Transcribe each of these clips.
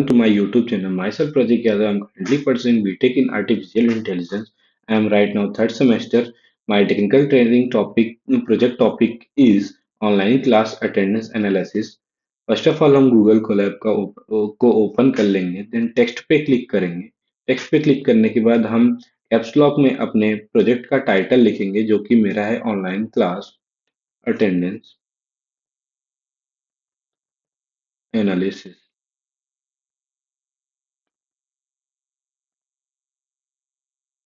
To my YouTube channel. Myself Pratik Yadav. I'm currently pursuing BTech in Artificial Intelligence. I am right now third semester. My technical training project topic is online class attendance analysis. First of all हम Google Colab को open कर लेंगे, then text पे click करेंगे। Text पे click करने के बाद हम कैप्स लॉक में अपने प्रोजेक्ट का टाइटल लिखेंगे, जो कि मेरा है online class attendance analysis.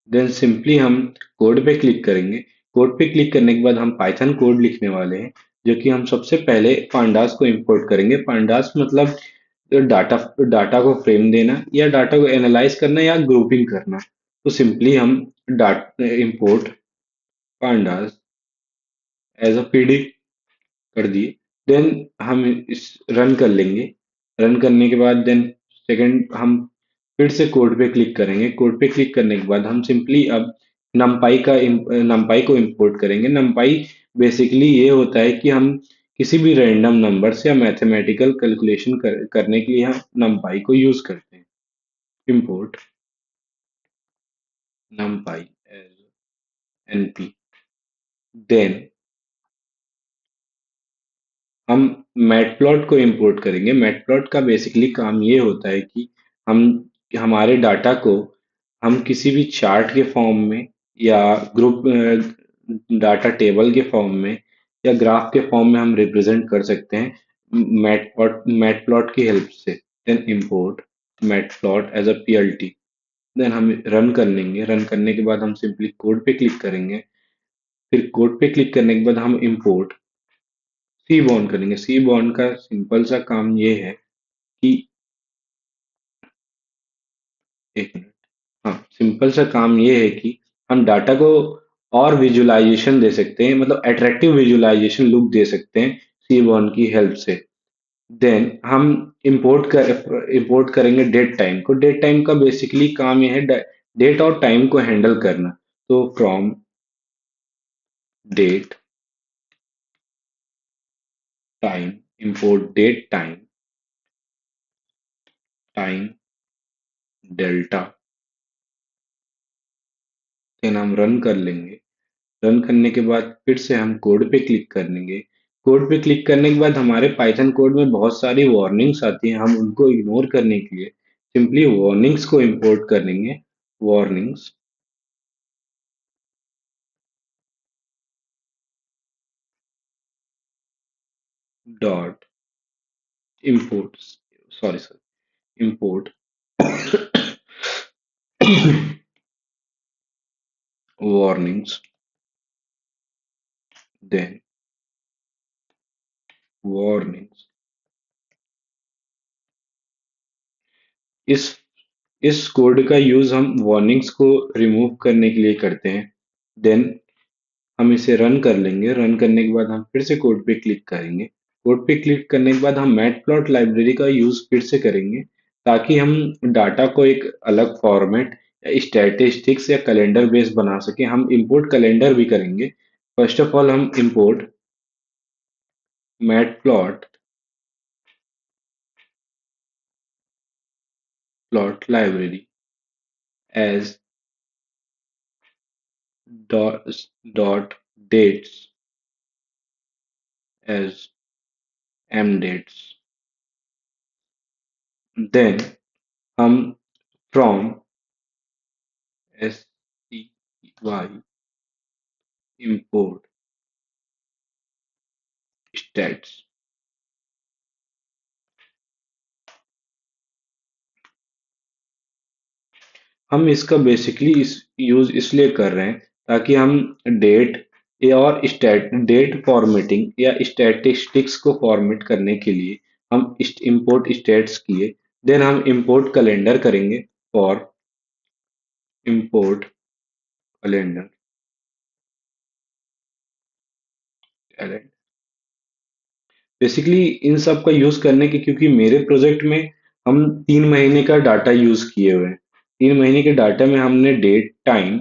Then simply हम कोड पे क्लिक करेंगे। कोड पे क्लिक करने के बाद हम पाइथन कोड लिखने वाले हैं, जो कि हम सबसे पहले पांडास को इंपोर्ट करेंगे। पांडास मतलब डाटा डाटा को फ्रेम देना या डाटा को एनालाइज करना या ग्रुपिंग करना। तो सिंपली हम dot import pandas as a PD कर दिए। देन हम इस रन कर लेंगे। रन करने के बाद देन सेकंड हम फिर से कोड पे क्लिक करेंगे। कोड पे क्लिक करने के बाद हम सिंपली अब नमपाई को इंपोर्ट करेंगे। नमपाई बेसिकली ये होता है कि हम किसी भी रैंडम नंबर से या मैथमेटिकल कैलकुलेशन करने के लिए हम नमपाई को यूज करते हैं। Import NumPy as NP. Then हम मैटप्लॉट को इंपोर्ट करेंगे। मैटप्लॉट का बेसिकली काम ये होता है कि हम हमारे डाटा को हम किसी भी चार्ट के फॉर्म में या ग्रुप डाटा टेबल के फॉर्म में या ग्राफ के फॉर्म में हम रिप्रेजेंट कर सकते हैं मैटप्लॉट की हेल्प से। Then import matplot as a PLT. Then हम रन कर लेंगे। रन करने के बाद हम सिंपली कोड पे क्लिक करेंगे। फिर कोड पे क्लिक करने के बाद हम इंपोर्ट सी बॉन्ड करेंगे। सी बॉन्ड का सिंपल सा काम ये है कि एक मिनट, हाँ, सिंपल सा काम ये है कि हम डाटा को और विजुअलाइजेशन दे सकते हैं, मतलब अट्रैक्टिव विजुअलाइजेशन लुक दे सकते हैं सी बॉन्ड की हेल्प से। देन हम इंपोर्ट करेंगे डेट टाइम को। डेट टाइम का बेसिकली काम ये है डेट और टाइम को हैंडल करना। तो from datetime import datetime timedelta. Then हम रन कर लेंगे। रन करने के बाद फिर से हम कोड पे क्लिक करेंगे। कोड पे क्लिक करने के बाद हमारे पाइथन कोड में बहुत सारी वार्निंग्स आती हैं। हम उनको इग्नोर करने के लिए सिंपली वार्निंग्स को इंपोर्ट करेंगे। Warnings dot import, sorry sorry, import warnings. Then warnings इस इस कोड का यूज हम वार्निंग्स को रिमूव करने के लिए करते हैं। देन हम इसे रन कर लेंगे। रन करने के बाद हम फिर से कोड पे क्लिक करेंगे। कोड पे क्लिक करने के बाद हम मैटप्लॉट लाइब्रेरी का यूज फिर से करेंगे, ताकि हम डाटा को एक अलग फॉर्मेट या स्टैटिस्टिक्स या कैलेंडर बेस बना सके। हम इंपोर्ट कैलेंडर भी करेंगे। फर्स्ट ऑफ ऑल हम import matplot plot library as dot dates as M dates. Then हम from S T Y import stats। हम इसका बेसिकली इस यूज इसलिए कर रहे हैं ताकि हम डेट या और स्टैट डेट फॉर्मेटिंग या स्टैटिस्टिक्स को फॉर्मेट करने के लिए हम इंपोर्ट स्टैट्स किए। देन हम इंपोर्ट कैलेंडर करेंगे फॉर इंपोर्ट कैलेंडर। बेसिकली इन सब का यूज करने के, क्योंकि मेरे प्रोजेक्ट में हम 3 महीने का डाटा यूज किए हुए हैं। 3 महीने के डाटा में हमने डेट टाइम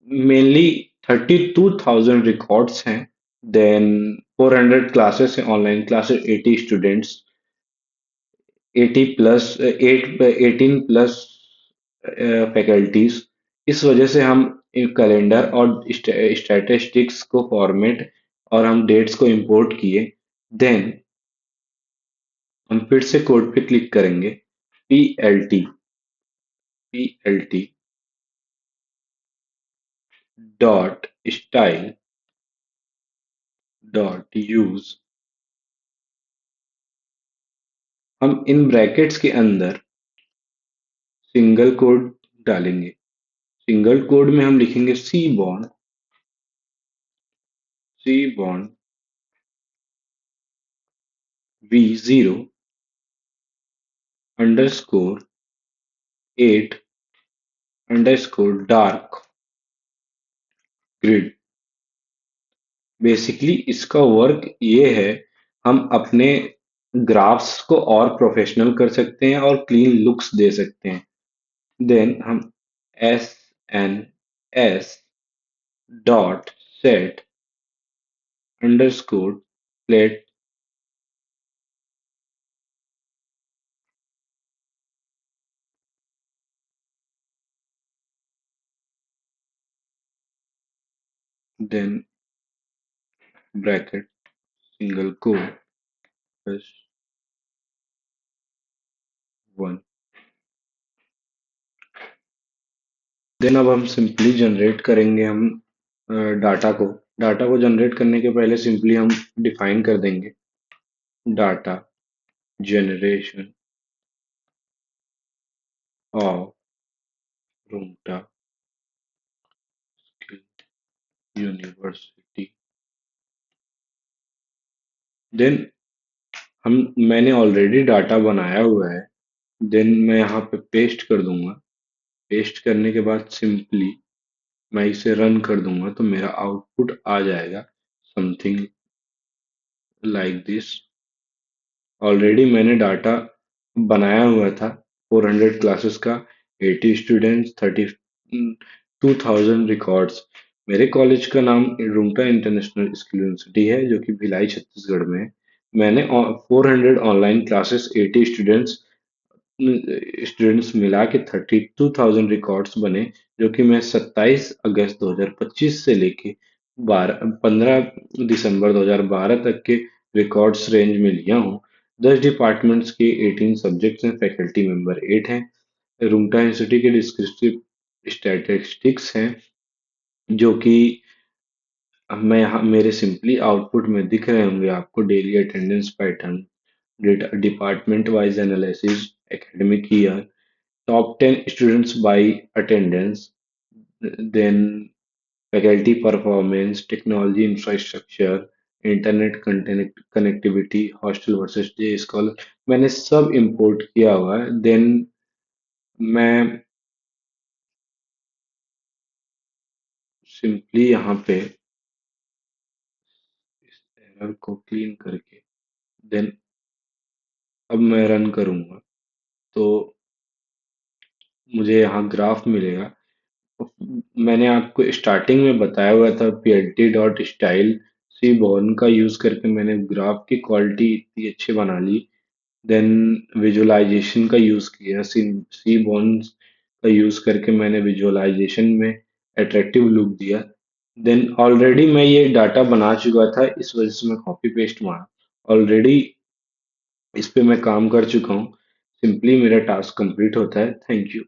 मेनली 32,000 रिकॉर्ड्स हैं। देन 400 क्लासेस हैं, online classes, 80 students. 18 plus faculties. इस वजह से हम कैलेंडर और स्टैटिस्टिक्स को फॉर्मेट और हम डेट्स को इंपोर्ट किए। देन हम फिर से कोड पे क्लिक करेंगे। P L T dot style dot use. हम इन ब्रैकेट्स के अंदर सिंगल कोड डालेंगे। सिंगल कोड में हम लिखेंगे सी बॉन्ड V0_8_dark ग्रिड। बेसिकली इसका वर्क ये है, हम अपने ग्राफ्स को और प्रोफेशनल कर सकते हैं और क्लीन लुक्स दे सकते हैं। देन हम SNS dot set underscore plate. Then bracket single quote +1। Then अब हम सिंपली जनरेट करेंगे हम डाटा को। डाटा को जनरेट करने के पहले सिंपली हम डिफाइन कर देंगे डाटा जनरेशन ऑफ रूमटा यूनिवर्सिटी। देन मैंने ऑलरेडी डाटा बनाया हुआ है। देन मैं यहाँ पे पेस्ट कर दूंगा। पेस्ट करने के बाद सिंपली मैं इसे रन कर दूंगा तो मेरा आउटपुट आ जाएगा समथिंग लाइक दिस। ऑलरेडी मैंने डाटा बनाया हुआ था 400 क्लासेस का, 80 स्टूडेंट्स, 32,000 रिकॉर्ड्स। मेरे कॉलेज का नाम रूमटा इंटरनेशनल स्किल यूनिवर्सिटी है जो कि भिलाई छत्तीसगढ़ में है। मैंने 400 ऑनलाइन क्लासेस, 80 स्टूडेंट्स मिला के 32,000 रिकॉर्ड्स बने, जो कि मैं 27 अगस्त 2025 से लेके 15 दिसंबर 2012 तक के रिकॉर्ड्स रेंज में लिया हूँ। 10 डिपार्टमेंट्स के 18 सब्जेक्ट्स हैं, फैकल्टी मेंबर 8 हैं। रूमटा इंस्टीट्यूट के डिस्क्रिप्टिव स्टैटिस्टिक्स हैं, जो कि मैं यहाँ मेरे सिंपली आउटपुट में दिख रहे होंगे आपको। Daily attendance pattern, department wise analysis, academic year, top 10 students by attendance, then faculty performance, technology infrastructure, internet connectivity, hostel versus day scholar, मैंने सब इंपोर्ट किया हुआ है। देन मैं सिंपली यहाँ पे इस एरर को क्लीन करके देन अब मैं रन करूँगा तो मुझे यहाँ ग्राफ मिलेगा। मैंने आपको स्टार्टिंग में बताया हुआ था PLT dot style seaborn का यूज करके मैंने ग्राफ की क्वालिटी इतनी अच्छी बना ली। देन विजुअलाइजेशन का यूज किया, सी बॉर्न का यूज करके मैंने विजुअलाइजेशन में अट्रैक्टिव लुक दिया। देन ऑलरेडी मैं ये डाटा बना चुका था, इस वजह से मैं कॉपी पेस्ट मारा। ऑलरेडी इस पे मैं काम कर चुका हूँ। सिंपली मेरा टास्क कंप्लीट होता है। Thank you.